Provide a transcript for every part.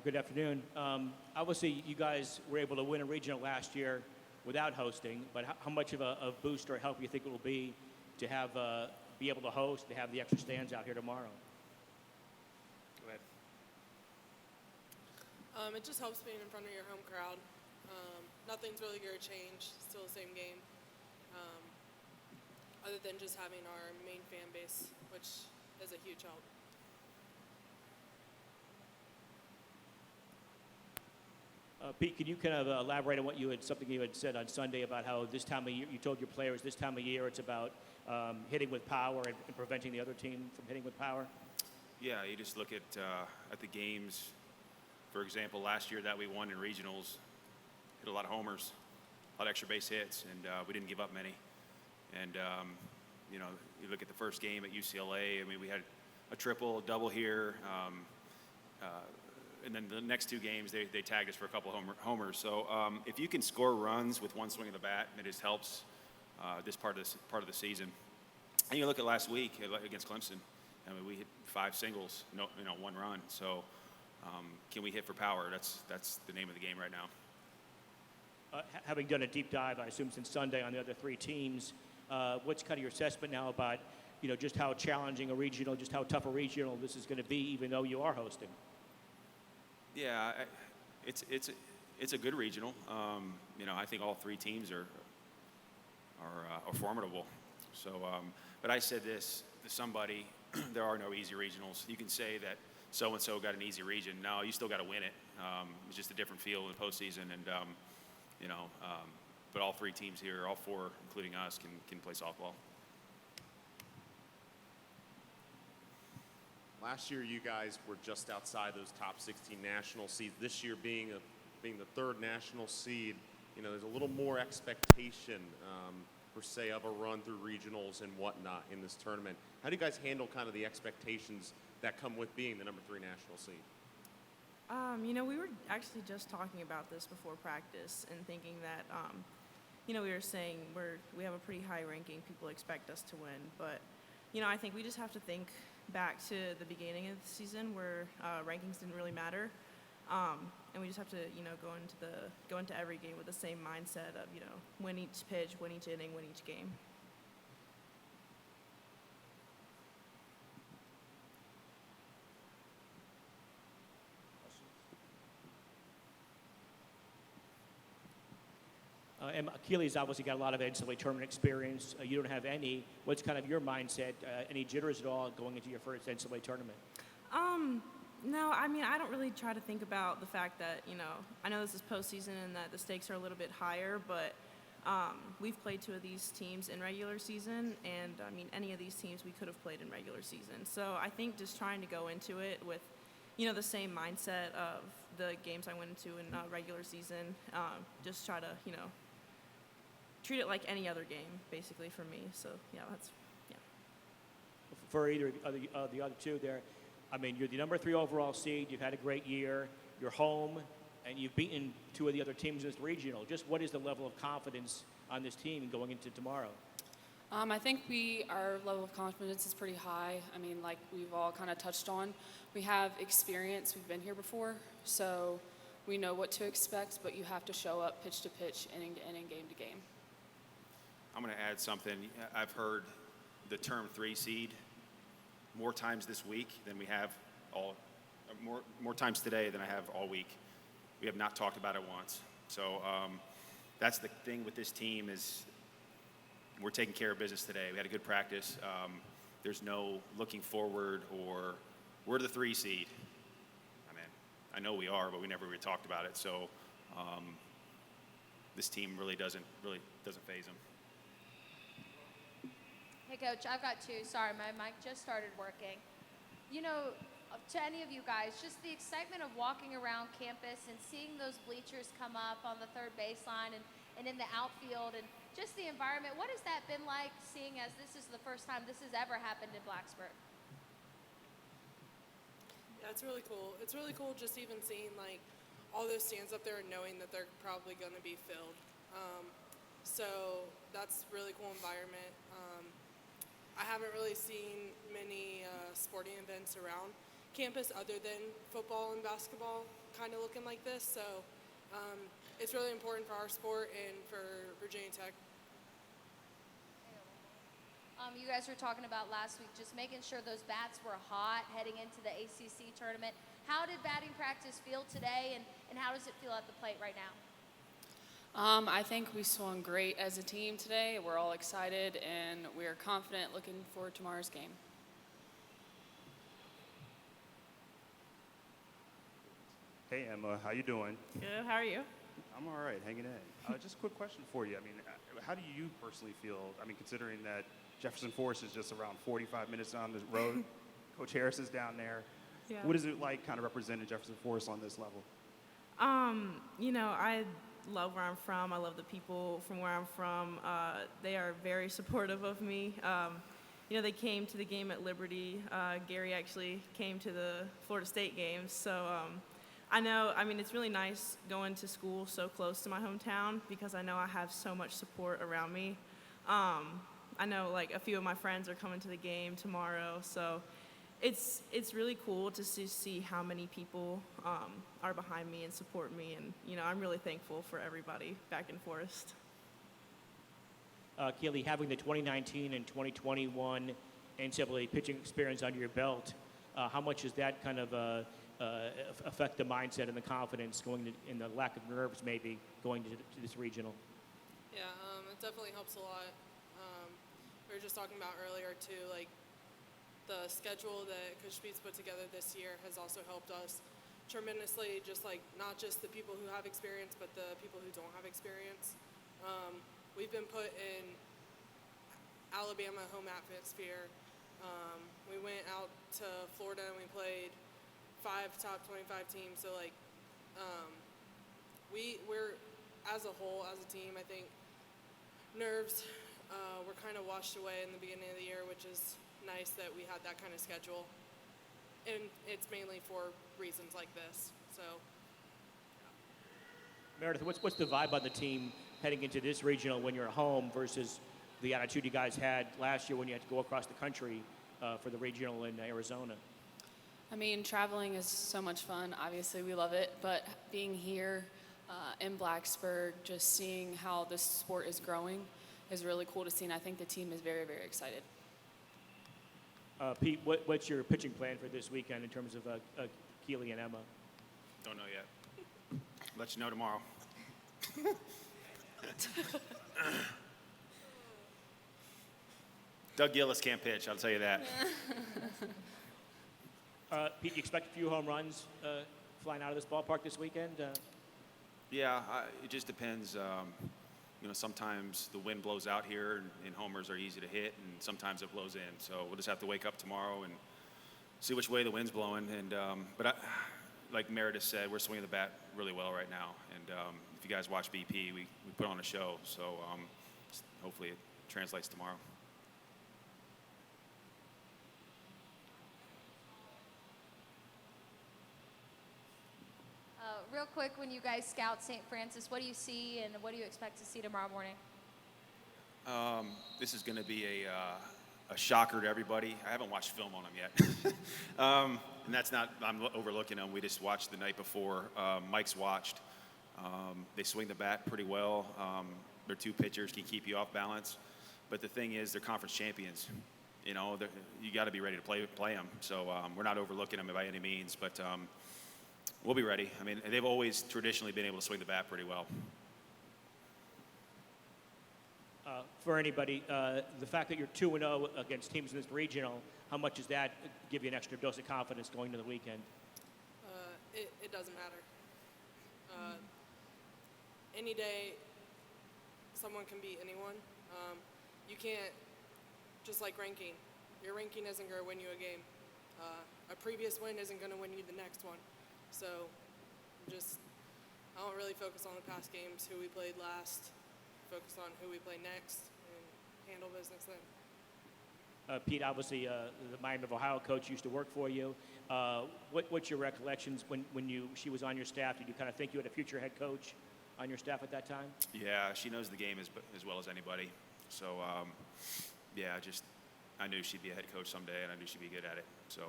Good afternoon. Obviously, you guys were able to win a regional last year without hosting, but how much of a boost or help do you think it will be to have be able to host, to have the extra stands out here tomorrow? Go ahead. It just helps being in front of your home crowd. Nothing's really going to change. Still the same game. Other than just having our main fan base, which is a huge help. Pete, can you kind of elaborate on something you had said on Sunday about how this time of year, you told your players this time of year it's about hitting with power and preventing the other team from hitting with power? Yeah, you just look at the games. For example, last year that we won in regionals, hit a lot of homers, a lot of extra base hits, and we didn't give up many. And, you look at the first game at UCLA, I mean, we had a triple, a double here, and then the next two games, they tagged us for a couple homers. So if you can score runs with one swing of the bat, it just helps this part of the season. And you look at last week against Clemson. I mean, we hit 5 singles, one run. So can we hit for power? That's the name of the game right now. Having done a deep dive, I assume, since Sunday on the other 3 teams, what's kind of your assessment now about, just how challenging a regional, just how tough a regional this is going to be, even though you are hosting? Yeah, it's a good regional. I think all 3 teams are formidable. So, but I said this to somebody: there are no easy regionals. You can say that so and so got an easy region. No, you still got to win it. It's just a different feel in the postseason, and but all 3 teams here, all 4, including us, can play softball. Last year, you guys were just outside those top 16 national seeds. This year, being the 3rd national seed, there's a little more expectation, per se, of a run through regionals and whatnot in this tournament. How do you guys handle kind of the expectations that come with being the number 3 national seed? We were actually just talking about this before practice and thinking that, we were saying we have a pretty high ranking. People expect us to win, but I think we just have to think back to the beginning of the season where rankings didn't really matter, and we just have to go into every game with the same mindset of win each pitch, win each inning, win each game. And Keely's obviously got a lot of NCAA tournament experience. You don't have any. What's kind of your mindset? Any jitters at all going into your first NCAA tournament? No, I don't really try to think about the fact that, I know this is postseason and that the stakes are a little bit higher, but we've played 2 of these teams in regular season, and, any of these teams we could have played in regular season. So I think just trying to go into it with, the same mindset of the games I went into in regular season, just try to, treat it like any other game, basically, for me. So, yeah. For either of the other 2 there, you're the number 3 overall seed. You've had a great year. You're home, and you've beaten 2 of the other teams in this regional. Just what is the level of confidence on this team going into tomorrow? I think our level of confidence is pretty high. Like we've all kind of touched on, we have experience. We've been here before, so we know what to expect, but you have to show up pitch to pitch, inning to inning, game to game. I'm going to add something. I've heard the term 3 seed more times this week than we have more times today than I have all week. We have not talked about it once. So that's the thing with this team is we're taking care of business today. We had a good practice. There's no looking forward or we're the 3 seed. I know we are, but we never really talked about it. So this team really doesn't faze them. Hey, Coach, I've got 2. Sorry, my mic just started working. To any of you guys, just the excitement of walking around campus and seeing those bleachers come up on the 3rd baseline and in the outfield and just the environment. What has that been like, seeing as this is the first time this has ever happened in Blacksburg? Yeah, it's really cool. It's really cool just even seeing all those stands up there and knowing that they're probably going to be filled. So that's really cool environment. I haven't really seen many sporting events around campus other than football and basketball kind of looking like this. So it's really important for our sport and for Virginia Tech. You guys were talking about last week just making sure those bats were hot heading into the ACC tournament. How did batting practice feel today, and how does it feel at the plate right now? I think we swung great as a team today. We're all excited, and we are confident looking forward to tomorrow's game. Hey Emma, how you doing? Good. How are you? I'm all right, hanging in. Just a quick question for you. I mean, how do you personally feel? I mean, considering that Jefferson Forest is just around 45 minutes down the road, Coach Harris is down there. Yeah. What is it like, kind of representing Jefferson Forest on this level? You know, I love where I'm from. I love the people from where I'm from. They are very supportive of me. You know, they came to the game at Liberty. Gary actually came to the Florida State games. So I know, I mean, it's really nice going to school so close to my hometown because I know I have so much support around me. I know, like, a few of my friends are coming to the game tomorrow. So it's really cool to see how many people are behind me and support me, and you know, I'm really thankful for everybody back in Forest. Keely, having the 2019 and 2021 NCAA pitching experience under your belt, how much does that kind of affect the mindset and the confidence going to, and the lack of nerves maybe going to this regional? Yeah, it definitely helps a lot. We were just talking about earlier too, like the schedule that Coach Speeds put together this year has also helped us tremendously, just like not just the people who have experience, but the people who don't have experience. We've been put in Alabama home atmosphere. We went out to Florida and we played 5 top 25 teams. So like we're as a whole, as a team, I think nerves were kind of washed away in the beginning of the year, which is nice that we had that kind of schedule. And it's mainly for reasons like this. So, yeah. Meredith, what's the vibe on the team heading into this regional when you're at home versus the attitude you guys had last year when you had to go across the country for the regional in Arizona? I mean, traveling is so much fun. Obviously, we love it. But being here in Blacksburg, just seeing how this sport is growing is really cool to see. And I think the team is very, very excited. Pete, what's your pitching plan for this weekend in terms of Keely and Emma? Don't know yet. Let you know tomorrow. Doug Gillis can't pitch, I'll tell you that. Pete, you expect a few home runs flying out of this ballpark this weekend? Yeah, it just depends. You know, sometimes the wind blows out here and homers are easy to hit, and sometimes it blows in. So we'll just have to wake up tomorrow and see which way the wind's blowing. And but like Meredith said, we're swinging the bat really well right now. And if you guys watch BP, we put on a show. So hopefully it translates tomorrow. Real quick, when you guys scout St. Francis, what do you see and what do you expect to see tomorrow morning? This is going to be a shocker to everybody. I haven't watched film on them yet. And that's not, I'm overlooking them. We just watched the night before. Mike's watched. They swing the bat pretty well. Their two pitchers can keep you off balance. But the thing is, they're conference champions. You know, you got to be ready to play them. So we're not overlooking them by any means, but we'll be ready. I mean, they've always traditionally been able to swing the bat pretty well. For anybody, the fact that you're 2-0 against teams in this regional, how much does that give you an extra dose of confidence going to the weekend? It doesn't matter. Any day, someone can beat anyone. You can't, just like ranking, your ranking isn't going to win you a game. A previous win isn't going to win you the next one. So I don't really focus on the past games, who we played last, focus on who we play next, and handle business then. Pete, obviously, the Miami of Ohio coach used to work for you. What's your recollections when she was on your staff? Did you kind of think you had a future head coach on your staff at that time? Yeah, she knows the game as well as anybody. So, yeah, I knew she'd be a head coach someday, and I knew she'd be good at it. So,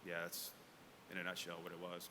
yeah, in a nutshell what it was.